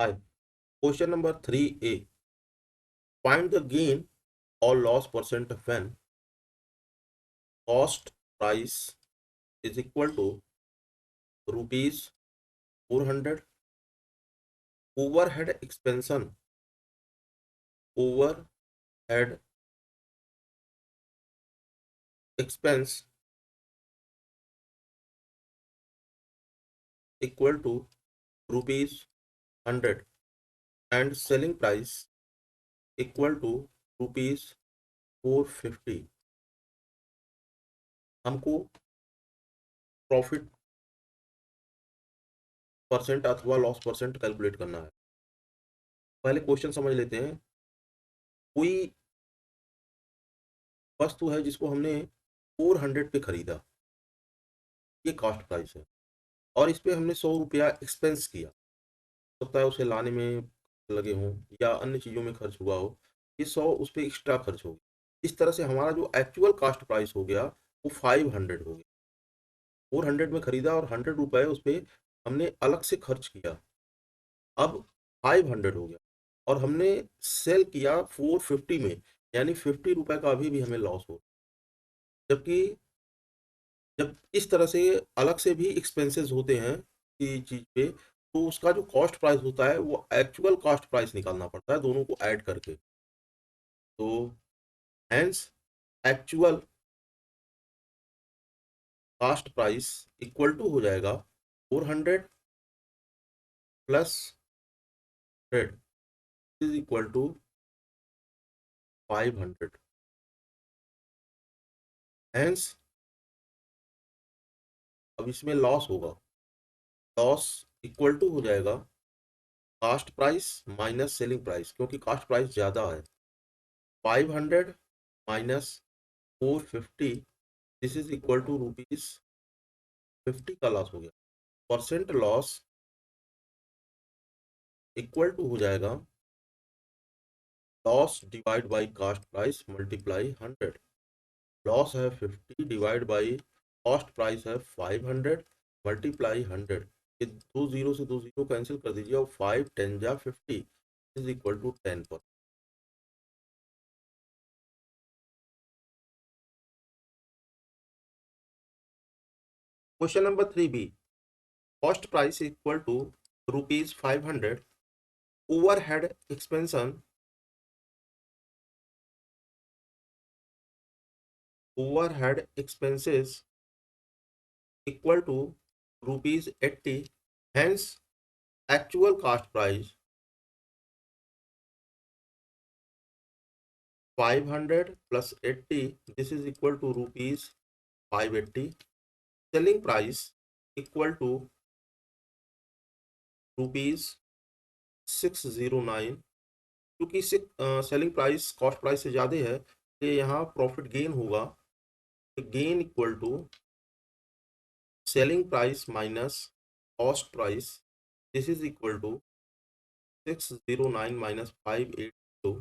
Hi. Question number 3A. Find the gain or loss percent when cost price is equal to rupees 400, overhead overhead expense equal to rupees 100 and selling price equal to rupees 450. हमको profit percent अथवा loss percent calculate करना है। पहले question समझ लेते हैं। कोई वस्तु है जिसको हमने 400 पे खरीदा, ये कॉस्ट प्राइस है, और इस पे हमने 100 रुपया एक्सपेंस किया। हो सकता है उसे लाने में लगे हों या अन्य चीज़ों में खर्च हुआ हो, ये 100 उस पे एक्स्ट्रा खर्च हो गया। इस तरह से हमारा जो एक्चुअल कॉस्ट प्राइस हो गया वो 500 हो गया। 400 में खरीदा और 100 रुपये उस पर हमने अलग से खर्च किया, अब 500 हो गया। और हमने सेल किया 450 में, यानी 50 रुपये का अभी भी हमें लॉस हो। जबकि जब इस तरह से अलग से भी एक्सपेंसेस होते हैं किसी चीज़ पे, तो उसका जो कॉस्ट प्राइस होता है वो एक्चुअल कॉस्ट प्राइस निकालना पड़ता है दोनों को ऐड करके। तो hence actual cost price equal to हो जाएगा 400 plus 100 is equal to 500। Hence अब इसमें लॉस होगा, लॉस इक्वल टू हो जाएगा cost price minus selling price, क्योंकि कॉस्ट प्राइस ज़्यादा है। 500 minus 450, this is equal to rupees 50 का लॉस हो गया। परसेंट लॉस इक्वल टू हो जाएगा loss divide by cost price multiply 100। Loss है 50 डिवाइड बाई कॉस्ट प्राइस है 500 मल्टीप्लाई 100। ये दो जीरो से दो जीरो कैंसिल कर दीजिए और 5 10 जा 50 इज इक्वल टू 10 पर। Question number 3B। Cost price equal to rupees 500, overhead expansion overhead expenses equal to rupees 80, hence actual cost price 500 plus 80, this is equal to rupees 580। selling price equal to rupees 609। क्योंकि selling price cost price से ज़्यादा है, तो यहाँ profit gain होगा। Gain equal to selling price minus cost price, this is equal to 609 minus 582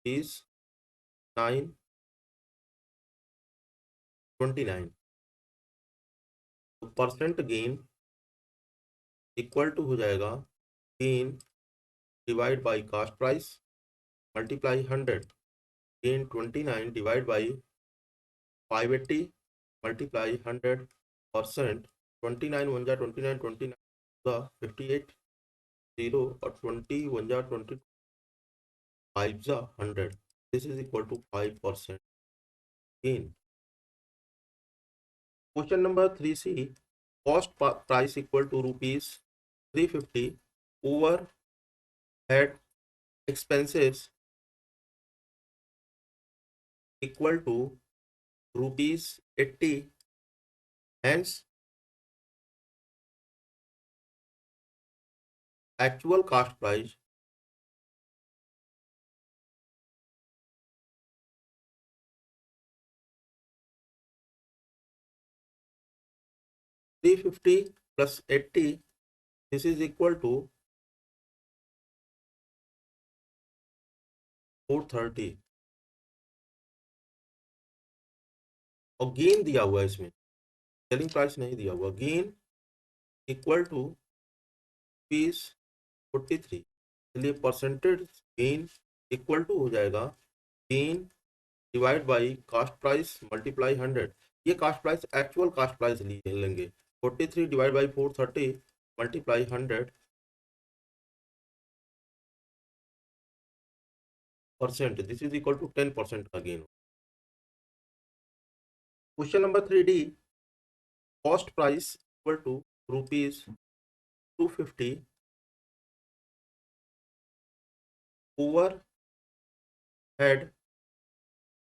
is 929। तो percent gain equal to हो जाएगा gain divide by cost price multiply 100। Gain 29 divide by 580 multiply 100। Percent 29 one जा 29, 29 58 0 और 20 one जा 20, 5 जा 100, this is equal to 5% gain. Question number 3C। Cost price equal to rupees 350, overhead expenses equal to rupees 80, hence actual cost price 350 plus 80, this is equal to 430। और gain दिया हुआ है इसमें, selling price नहीं दिया हुआ। Gain equal to 43। चलिए percentage gain equal to हो जाएगा gain divide by cost price multiply 100। ये cost price actual cost price लेंगे। 43 divide by 430 multiply 100%, this is equal to 10% का gain. Question number 3D, cost price equal to ₹250, overhead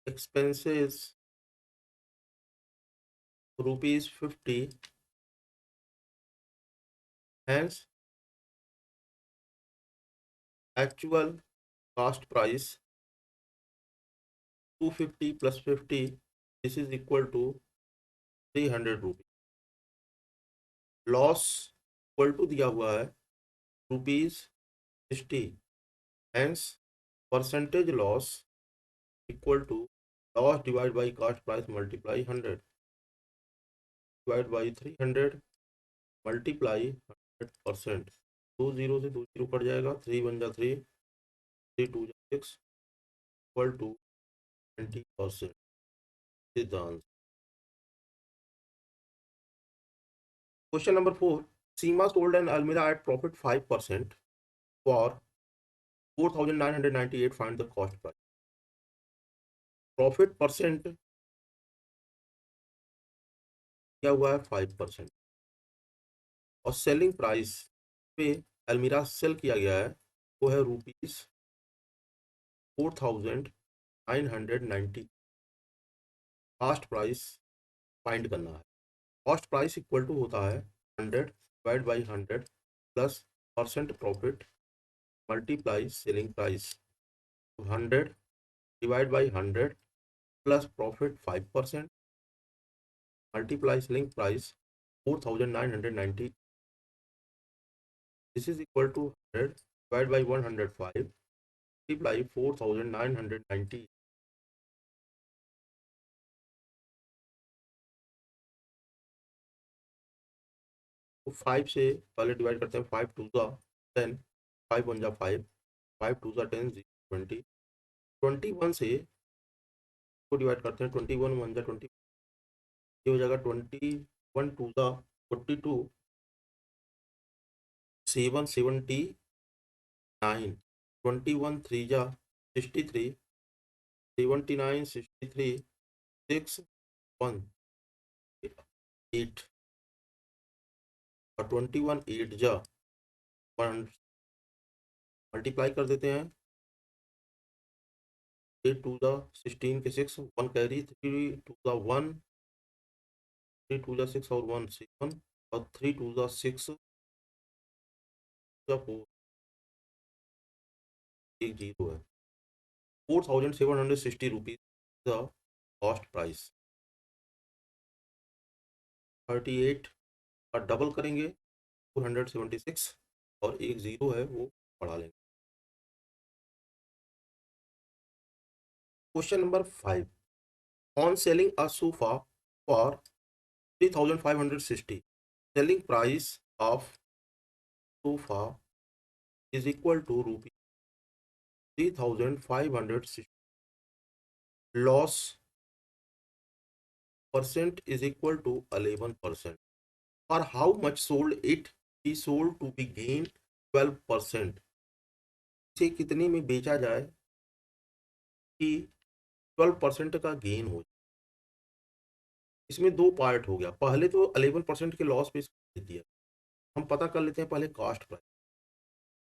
expenses ₹50, hence actual cost price 250 plus 50, this is equal to 300 rupees. Loss equal to दिया हुआ है ₹60, hence percentage loss equal to loss divide by cost price multiply 100 divide by 300 multiply 100%। 2 zero से 2 zero cut जाएगा, 3 1 जा 3, 3 2 जा 6 equal to 20%। Is the answer. Question number 4, Seema sold an Almirah at profit 5% for 4,998, find the cost price। Profit percent क्या हुआ है 5%, और selling price पे अलमीरा सेल किया गया है वो है ₹4,990। कास्ट प्राइस फाइंड करना है। कॉस्ट प्राइस इक्वल टू होता है 100 divide by 100 plus percent profit multiply selling price. 100 divide by 100 plus profit 5% multiply selling price 4,990, this is equal to 100 divided by 105 multiply 4,990। तो 5 से पहले डिवाइड करते हैं, 5 टू ज़ा 10, 5 1 जा 5, 5 टू ज़ा 10, 20, 21 से को डिवाइड करते हैं, 21 1 जा 20, ये हो जाएगा 21 टू ज़ा 42, 7 79, 21 3 जा 63, 79 63, 6 1 8, और 21 8 जा 100 मल्टीप्लाई कर देते हैं। 8 टू ज़ा 16 के 6, 1 कैरी, 3 टू ज़ा 1, 3 टू ज़ा 6 और 1 7, और 3 टू ज़ा 6 या 4, एक जीरो है। 4,760 रुपीज द कॉस्ट प्राइस। 38 का डबल करेंगे 476, और एक जीरो है वो बढ़ा लेंगे। Question number 5, on selling a sofa for 3,560, selling price of sofa is equal to ₹3,560, loss percent is equal to 11%, for how much sold it be sold to be gain 12%। इसे कितने में बेचा जाए कि 12% का गेन हो। इसमें दो पार्ट हो गया, पहले तो 11% के लॉस पे दे दिया। हम पता कर लेते हैं पहले cost price.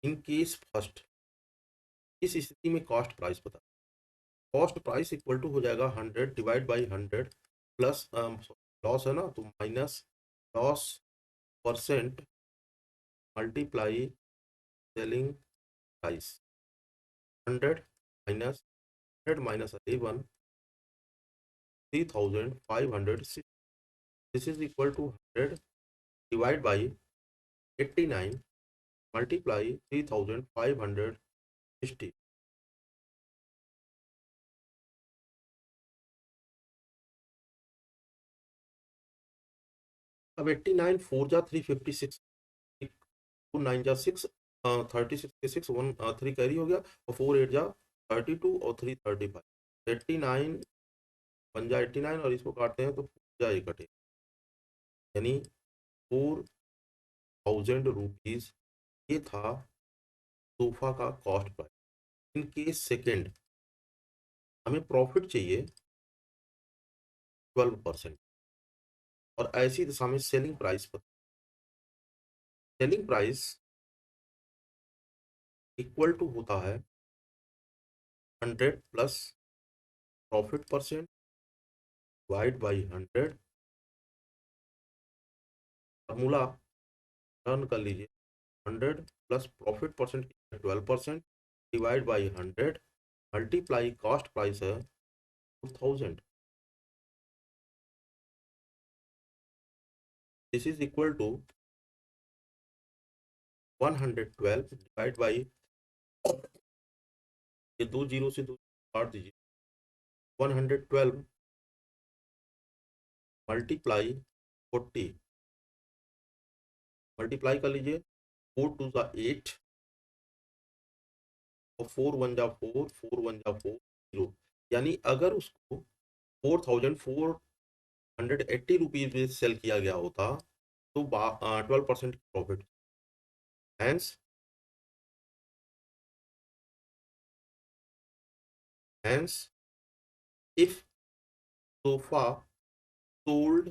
In case first, इस स्थिति में कॉस्ट प्राइस पता, कॉस्ट प्राइस इक्वल टू हो जाएगा 100 डिवाइड बाई 100 प्लस लॉस है ना, तो minus loss percent multiply selling price. 100 minus 100 minus 11, 3,560, this is equal to 100 divide by 89 multiply 3,560। अब 89 4 जा 356, टू 9 जा 6, 36 के 6 1 3 कैरी हो गया, और 4 8 जा 32 और 3 35, 89 बन जा 89, और इसको काटते हैं तो जा ये कटे, यानी 4000 रुपीज ये था सोफा का cost price. In case second हमें प्रॉफिट चाहिए 12%, और ऐसी दिशा में सेलिंग प्राइस पर, सेलिंग प्राइस इक्वल टू होता है 100 plus profit percent divide by 100, formula run कर लीजिए, 100 plus profit percent 12% divide by 100 multiply cost price है 2000, this is equal to 112 divide by, ये 2 जीरो से 2 काट दीजिए, 112 मल्टीप्लाई 40, मल्टीप्लाई कर लीजिए, 4 टू जा 8 और 4 1 जा 4, 4 1 जा 4 0, यानी अगर उसको 4480 रुपीज में सेल किया गया होता तो 12% profit. Hence hence if sofa sold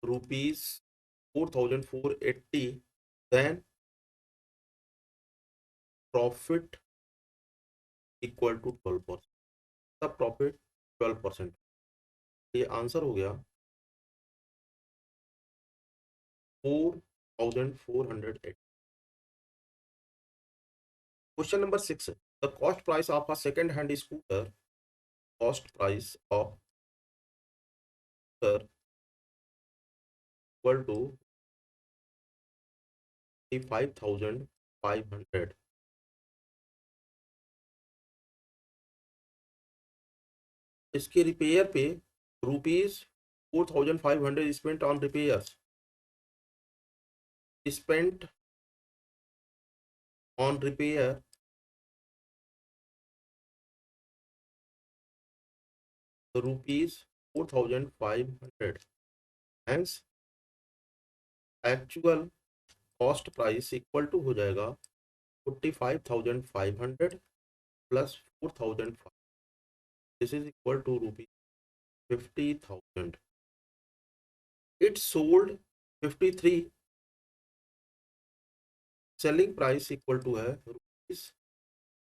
rupees 4480, then profit equal to 12%, तब प्रॉफिट 12%। ये आंसर हो गया 4480। Question number 6, the cost price of a second hand scooter, cost price of scooter equal to 55,500, इसके रिपेयर पे ₹4500 spent on repairs, spent on repair ₹4500, hence actual cost price equal to हो जाएगा 45,500 plus 4005, this is equal to ₹50,000। It sold 53, selling price equal to है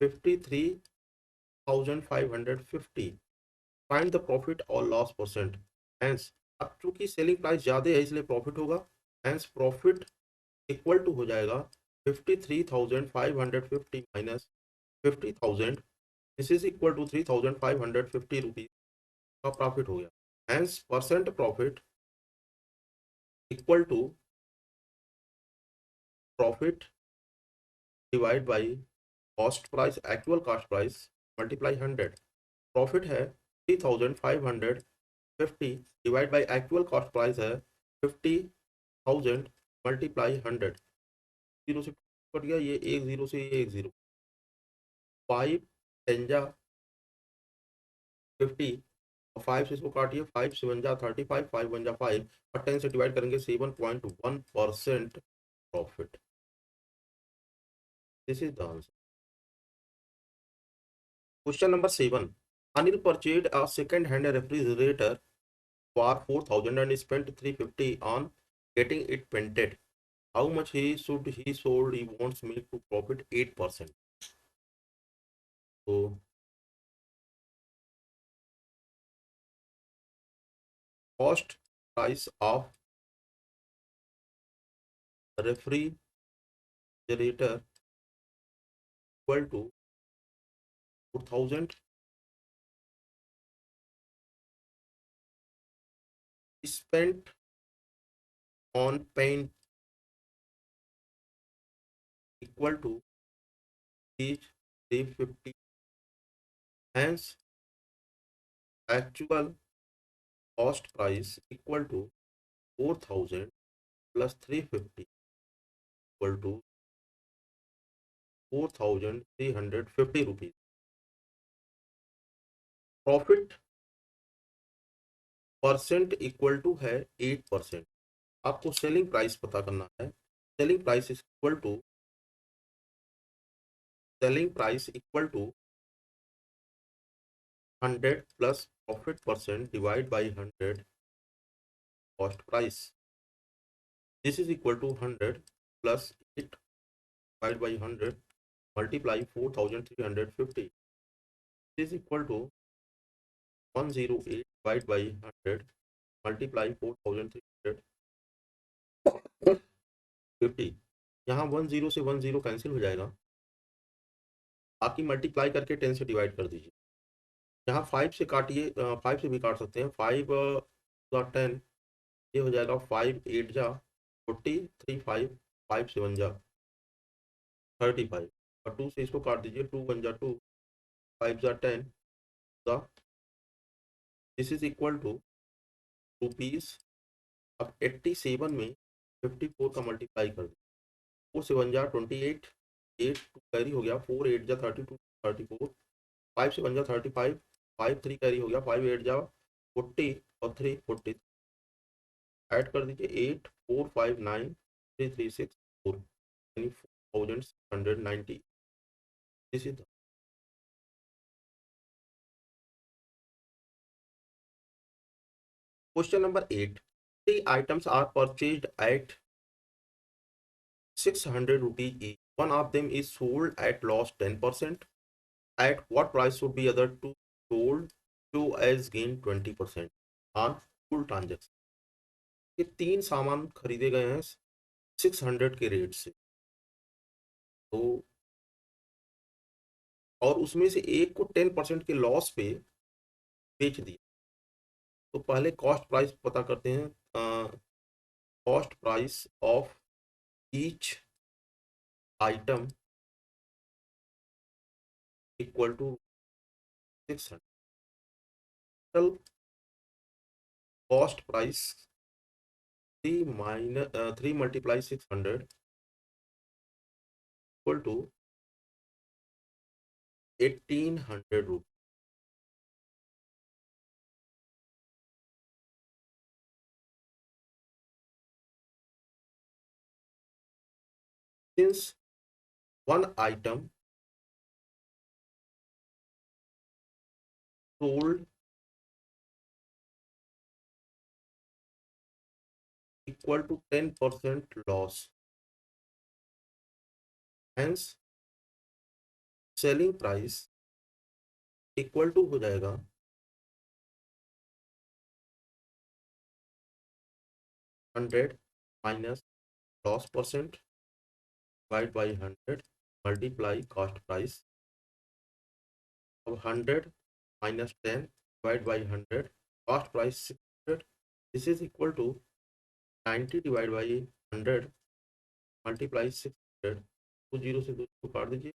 ₹53,550, find the profit और loss percent. Hence अब चूंकि selling price ज़्यादा है इसलिए profit होगा, हेंस प्रॉफिट इक्वल टू हो जाएगा 53,550 minus 50,000, this is equal to 3,550 rupees का प्रॉफिट हो गया। Hence percent profit equal to profit divide by cost price, actual cost price multiply 100, profit है 3,550 divide by actual cost price है 50,000 multiply 100, zero से cut गया, ये एक जीरो से ये एक जीरो, 5 10 जा 50, और 5 से इसको काटिए, 5 7 जा 35, 5 1 जा 5, और 10 से डिवाइड करेंगे 7.1% profit, this is the answer. Question number 7, Anil purchase a second hand refrigerator for 4,000 and spent 350 on getting it painted. How much he sold? He wants me to profit 8%. So cost price of refrigerator equal to 4,000, spent on paint equal to is 350. Hence actual cost price equal to 4,000 plus 350, equal to 4350 rupees. Profit percent equal to है 8%। आपको selling price पता करना है। Selling price equal to 100 plus profit percent divide by 100 cost price. This is equal to 100 plus 8 divide by 100 multiply 4350 is equal to 108 divide by 100 multiply 4350। यहाँ 10 से 10 cancel हो जाएगा, बाकी मल्टीप्लाई करके 10 से डिवाइड कर दीजिए। यहाँ 5 से काटिए, 5 से भी काट सकते हैं। 5 10, ये हो जाएगा 5 8 जा 40, 3 5, 5 7 जा 35, और 2 से इसको काट दीजिए। 2 1 जा 2, 5 जा 10, this is equal to rupees. अब 87 में 54 का मल्टीप्लाई कर दीजिए। 4 से 1 जा 28, 8 2 कैरी हो गया, 4 8 जा 32 34, 5 से 1 जा 35, 5 3 कैरी हो गया, 5 8 जा 40 और 3 40। ऐड कर दीजिए 8 4 5 9 3 3 6 4, यानी 4690। This is question number 8। Three items are purchased at 600 rupees each. One of them is sold at loss 10%. At what price should be other two sold to as gain 20% on full transaction? ये तीन सामान खरीदे गए हैं 600 के rate से, तो और उसमें से एक को 10% के लॉस पे बेच दिया। तो पहले कॉस्ट प्राइस पता करते हैं। Cost price of each item equal to 600। Total cost price 3 multiply 600 equal to 1800 rupees. Since one item sold equal to 10% loss, hence selling price equal to हो जाएगा 100 minus loss percent divide by 100 multiply cost price. अब 100 minus 10 divide by 100 cost price 600। This is equal to 90 divide by 100 multiply 600। 2 0 से 2 को काट दीजिए,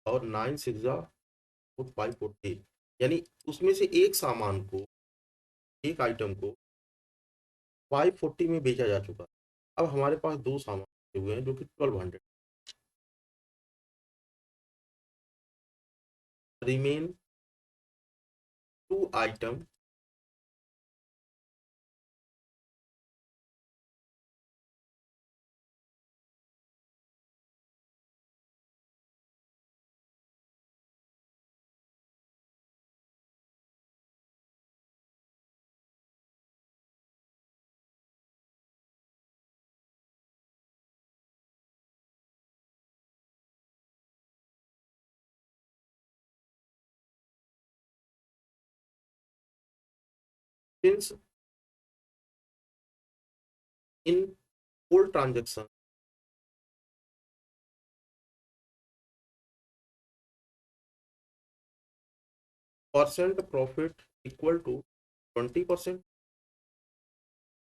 और 9 6 जा 540, यानी उसमें से एक सामान को, एक आइटम को 540 में बेचा जा चुका है। अब हमारे पास दो सामान बचे हुए हैं जो कि 1200। Remain two item since in full transaction percent profit equal to 20%,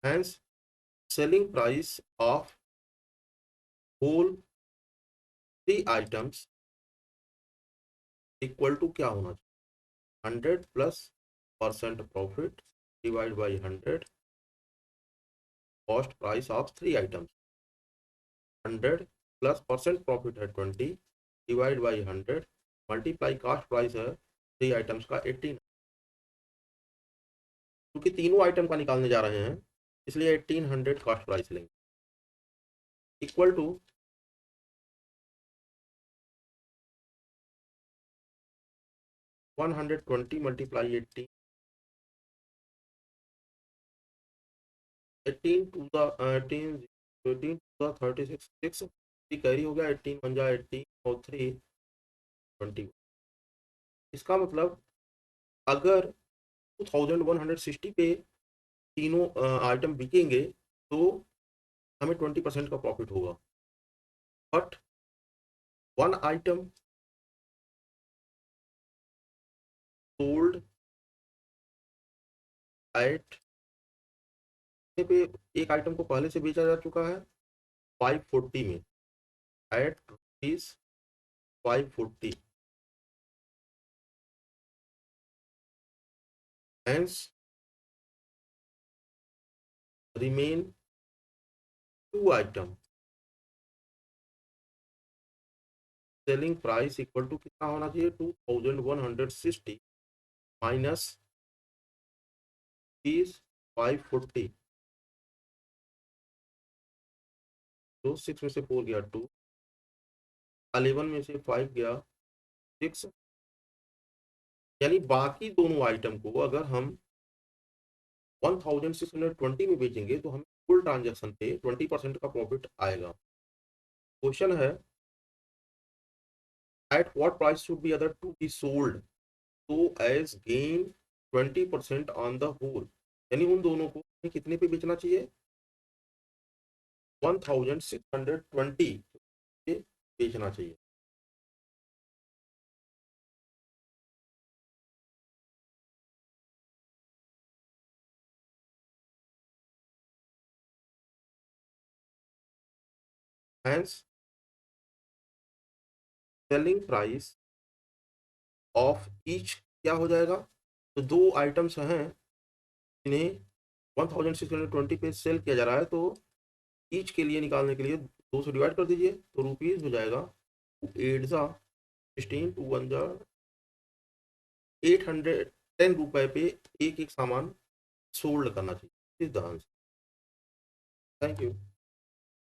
hence selling price of whole three items equal to क्या होना चाहिए? 100 plus percent profit divide by 100 cost price of 3 items. 100 plus percent profit है 20 divide by 100 multiply cost price है 3 items का 18। क्योंकि तीनों item का निकालने जा रहे हैं इसलिए 1800 कॉस्ट प्राइस लेंगे equal to 120 multiply 18 18 two the 18 18 two the 36 6 carry हो गया 18 बन जाए 18 और 3 20। इसका मतलब अगर 2160 पे तीनों आइटम बिकेंगे तो हमें 20% का प्रॉफिट होगा। But one item sold at पे एक आइटम को पहले से बेचा जा चुका है 540 में at rupees 540 hence remain two item selling price equal to कितना होना चाहिए 2160 माइनस 540 तो 6 में से 4 गया 2 11 में से 5 गया 6 यानी बाकी दोनों आइटम को अगर हम 1620 में बेचेंगे तो हमें फुल ट्रांजैक्शन पे 20% का प्रॉफिट आएगा। क्वेश्चन है at what price should be other two be sold so as gain 20% on the whole यानी उन दोनों को हमें कितने पे बेचना चाहिए 1620 पे बेचना चाहिए। Hence selling price of each क्या हो जाएगा तो दो आइटम्स हैं इन्हें 1620 पे सेल किया जा रहा है तो ईच के लिए निकालने के लिए 2 से डिवाइड कर दीजिए तो रुपीज हो जाएगा 8 जा 16 टू 1 जा 810 रुपए पे एक एक सामान सोल्ड करना चाहिए। इस द आंसर। Thank you.